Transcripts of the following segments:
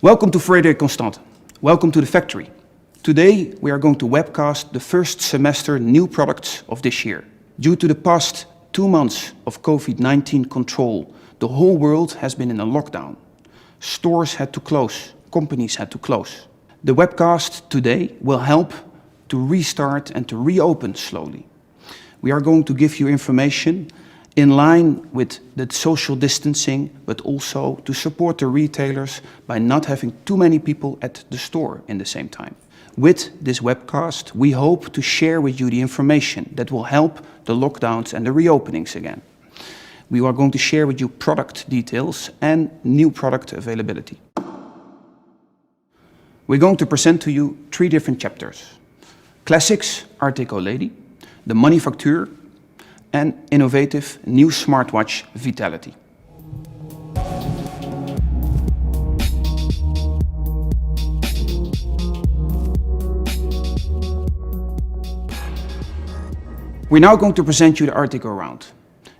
Welcome to Frederique Constant. Welcome to the factory. Today we are going to webcast the first semester new products of this year. Due to the past 2 months of COVID-19 control, the whole world has been in a lockdown. Stores had to close, companies had to close. The webcast today will help to restart and to reopen slowly. We are going to give you information in line with the social distancing, but also to support the retailers by not having too many people at the store in the same time. With this webcast, we hope to share with you the information that will help the lockdowns and the reopenings again. We are going to share with you product details and new product availability. We're going to present to you 3 different chapters. Classics, Art Deco Lady, the Manufacture, and innovative new smartwatch Vitality. We're now going to present you the Art Deco round.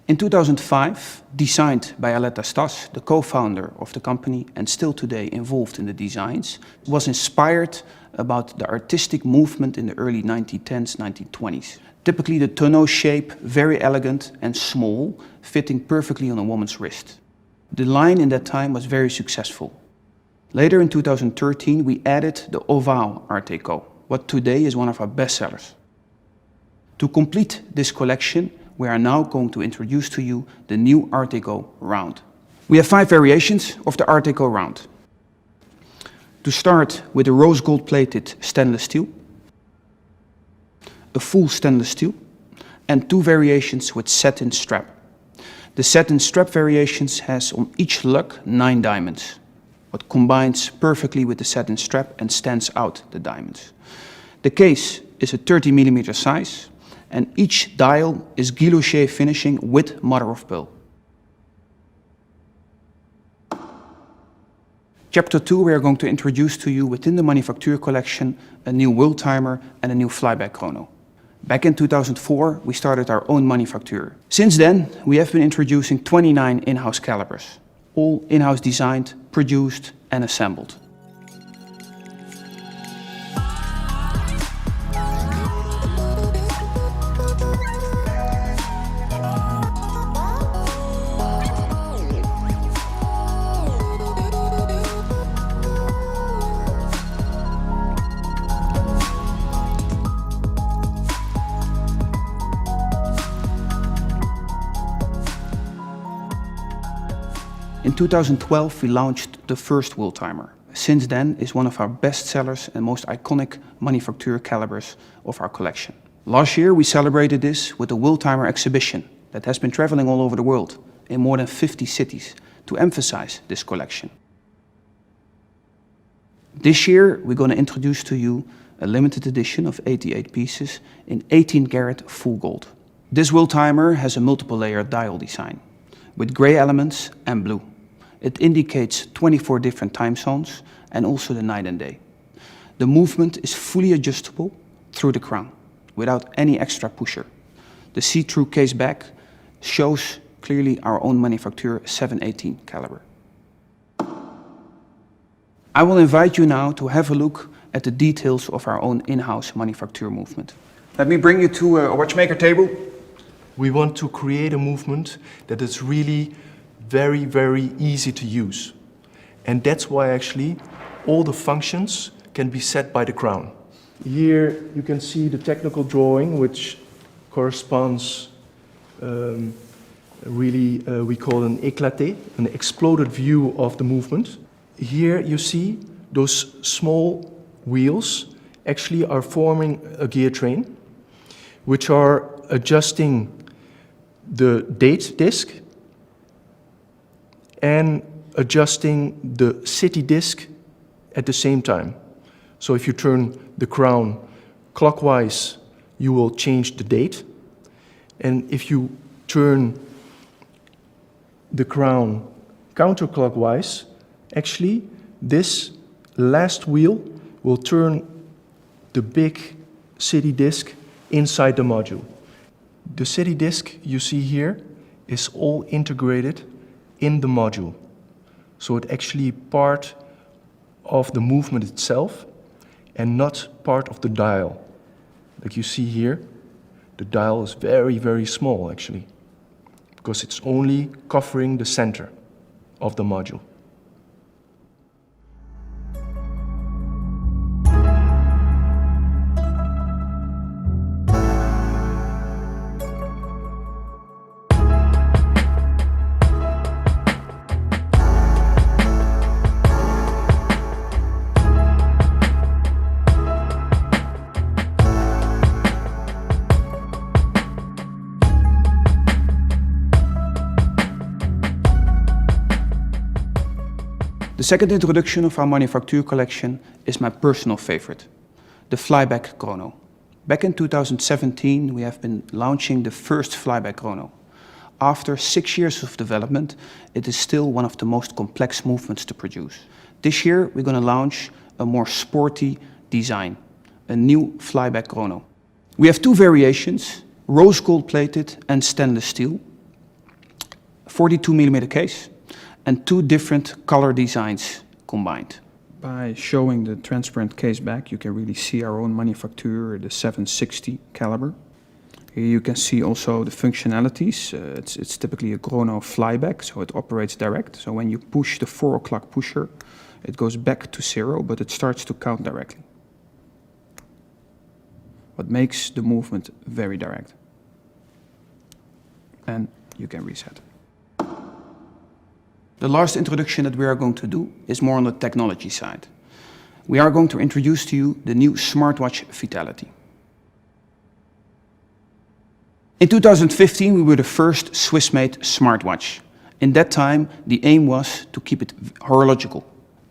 In 2005, designed by Aletta Stas, the co-founder of the company and still today involved in the designs, was inspired about the artistic movement in the early 1910s, 1920s. Typically the tonneau shape, very elegant and small, fitting perfectly on a woman's wrist. The line in that time was very successful. Later in 2013 we added the Ovale Art Deco, what today is one of our best sellers. To complete this collection, we are now going to introduce to you the new Art Deco round. We have 5 variations of the Art Deco round. To start with the rose gold plated stainless steel, a full stainless steel, and 2 variations with satin strap. The satin strap variations has on each lug 9 diamonds, what combines perfectly with the satin strap and stands out the diamonds. The case is a 30mm size, and each dial is guilloché finishing with mother of pearl. Chapter 2, we are going to introduce to you within the Manufacture collection a new world timer and a new flyback chrono. Back in 2004, we started our own Manufacture. Since then, we have been introducing 29 in-house calibers, all in-house designed, produced and assembled. In 2012, we launched the first world timer. Since then, it's one of our best sellers and most iconic Manufacture calibers of our collection. Last year, we celebrated this with a world timer exhibition that has been traveling all over the world in more than 50 cities to emphasize this collection. This year, we're going to introduce to you a limited edition of 88 pieces in 18 karat full gold. This world timer has a multiple layer dial design with gray elements and blue. It indicates 24 different time zones and also the night and day. The movement is fully adjustable through the crown without any extra pusher. The see-through case back shows clearly our own Manufacture 718 caliber. I will invite you now to have a look at the details of our own in-house Manufacture movement. Let me bring you to a watchmaker table. We want to create a movement that is really very easy to use. And that's why actually all the functions can be set by the crown. Here you can see the technical drawing, which corresponds we call an éclaté, an exploded view of the movement. Here you see those small wheels actually are forming a gear train, which are adjusting the date disc and adjusting the city disc at the same time. So if you turn the crown clockwise, you will change the date. And if you turn the crown counterclockwise, actually this last wheel will turn the big city disc inside the module. The city disc you see here is all integrated in the module. So it's actually part of the movement itself and not part of the dial. Like you see here, the dial is very, very small actually, because it's only covering the center of the module. The second introduction of our manufacture collection is my personal favorite, the flyback chrono. Back in 2017, we have been launching the first flyback chrono. After 6 years of development, it is still one of the most complex movements to produce. This year, we're going to launch a more sporty design, a new flyback chrono. We have two variations, rose gold plated and stainless steel, 42mm case, and two different color designs combined. By showing the transparent case back, you can really see our own manufacture, the 760 caliber. Here you can see also the functionalities. It's typically a chrono flyback, so it operates direct. So when you push the 4 o'clock pusher, it goes back to 0, but it starts to count directly. What makes the movement very direct. And you can reset. The last introduction that we are going to do is more on the technology side. We are going to introduce to you the new smartwatch Vitality. In 2015, we were the first Swiss-made smartwatch. In that time, the aim was to keep it horological.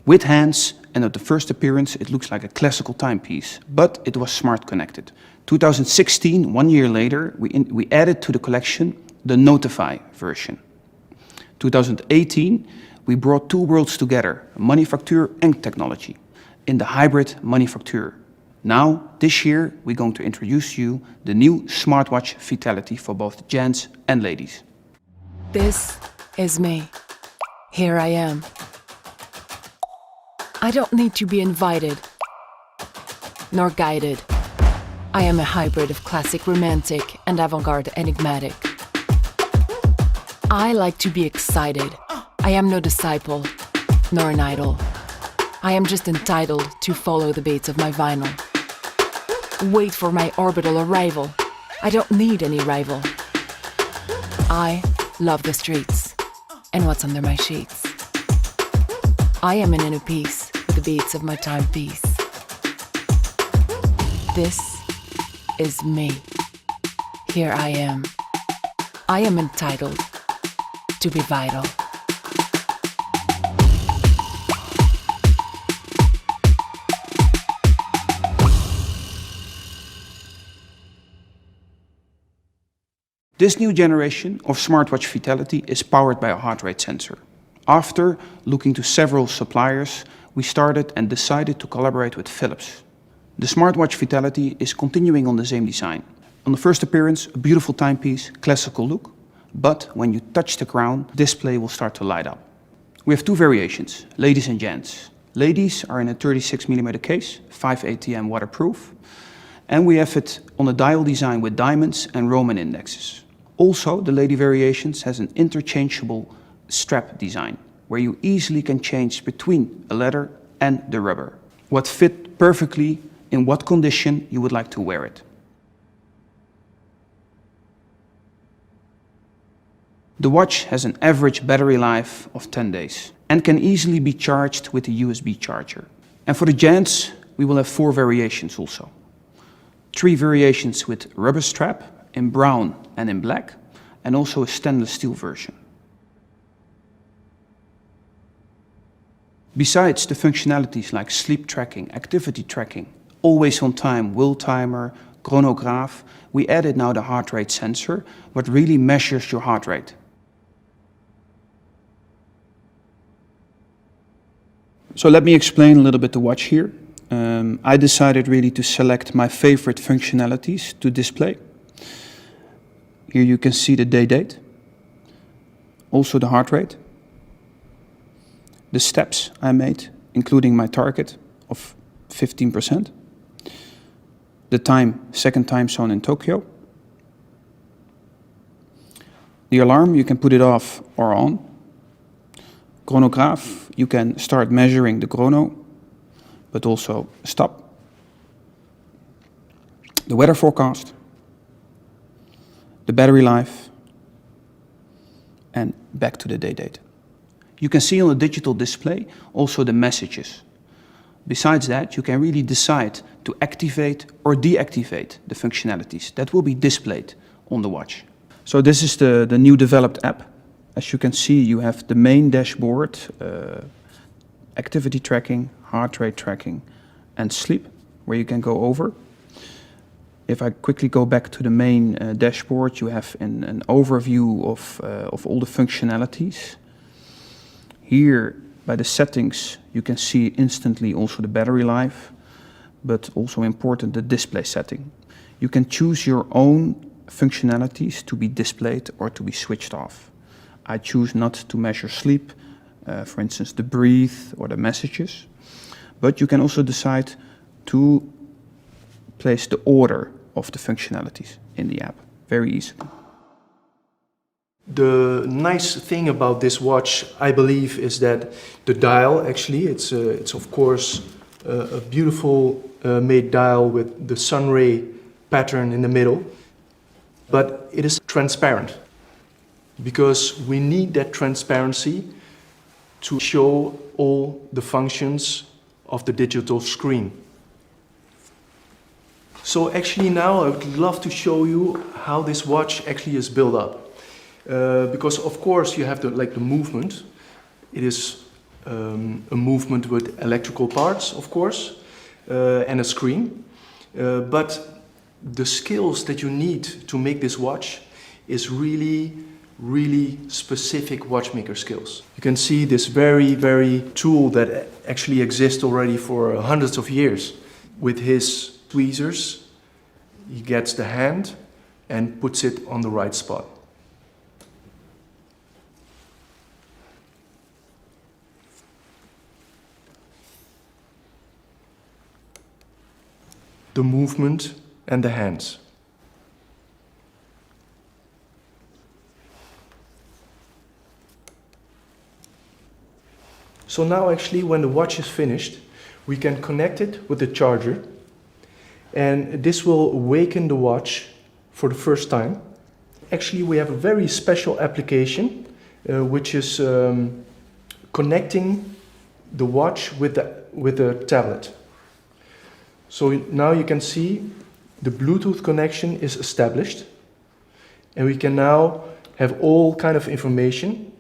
With hands, and at the first appearance, it looks like a classical timepiece, but it was smart connected. 2016, 1 year later, we added to the collection the Notify version. 2018, we brought two worlds together, manufacture and technology, in the hybrid manufacture. Now, this year, we're going to introduce you the new smartwatch Vitality for both gents and ladies. This is me. Here I am. I don't need to be invited, nor guided. I am a hybrid of classic romantic and avant-garde enigmatic. I like to be excited. I am no disciple, nor an idol. I am just entitled to follow the beats of my vinyl. Wait for my orbital arrival. I don't need any rival. I love the streets and what's under my sheets. I am an inner peace with the beats of my timepiece. This is me. Here I am. I am entitled to be vital. This new generation of smartwatch Vitality is powered by a heart rate sensor. After looking to several suppliers, we started and decided to collaborate with Philips. The smartwatch Vitality is continuing on the same design. On the first appearance, a beautiful timepiece, classical look, but when you touch the crown, display will start to light up. We have two variations, ladies and gents. Ladies are in a 36mm case, 5 ATM waterproof, and we have it on a dial design with diamonds and Roman indexes. Also, the lady variations has an interchangeable strap design, where you easily can change between a leather and the rubber, what fit perfectly in what condition you would like to wear it. The watch has an average battery life of 10 days and can easily be charged with a USB charger. And for the gents, we will have 4 variations also. 3 variations with rubber strap in brown and in black, and also a stainless steel version. Besides the functionalities like sleep tracking, activity tracking, always on time, wheel timer, chronograph, we added now the heart rate sensor, what really measures your heart rate. So let me explain a little bit the watch here. I decided really to select my favorite functionalities to display. Here you can see the date, also the heart rate, the steps I made including my target of 15%. The time, second time zone in Tokyo. The alarm, you can put it off or on. Chronograph, you can start measuring the chrono, but also stop. The weather forecast, the battery life, and back to the day date. You can see on the digital display also the messages. Besides that, you can really decide to activate or deactivate the functionalities that will be displayed on the watch. So this is the new developed app. As you can see, you have the main dashboard, activity tracking, heart rate tracking, and sleep, where you can go over. If I quickly go back to the main dashboard, you have an overview of all the functionalities. Here, by the settings, you can see instantly also the battery life, but also important, the display setting. You can choose your own functionalities to be displayed or to be switched off. I choose not to measure sleep, for instance, the breathe or the messages, but you can also decide to place the order of the functionalities in the app, very easily. The nice thing about this watch, I believe, is that the dial, actually, it's of course a beautiful made dial with the sun ray pattern in the middle, but it is transparent because we need that transparency to show all the functions of the digital screen. So actually now I would love to show you how this watch actually is built up. Because of course you have the movement. It is a movement with electrical parts, of course, and a screen. But the skills that you need to make this watch is really specific watchmaker skills. You can see this very tool that actually exists already for hundreds of years. With his tweezers, he gets the hand and puts it on the right spot. The movement and the hands. So now actually when the watch is finished, we can connect it with the charger, and this will awaken the watch for the first time. Actually we have a very special application which is connecting the watch with the tablet. So now you can see the Bluetooth connection is established, and we can now have all kind of information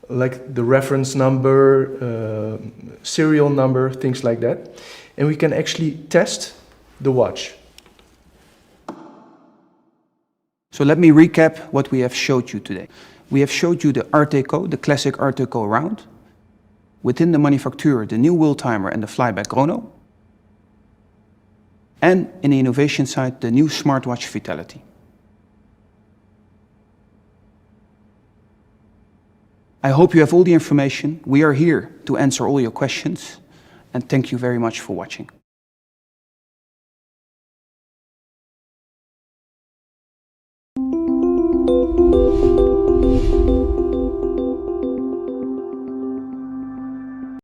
like the reference number, serial number, things like that, and we can actually test the watch. So let me recap what we have showed you today. We have showed you the Art Deco, the classic Art Deco round. Within the manufacturer, the new wheel timer and the flyback chrono. And in the innovation side, the new smartwatch Vitality. I hope you have all the information. We are here to answer all your questions. And thank you very much for watching.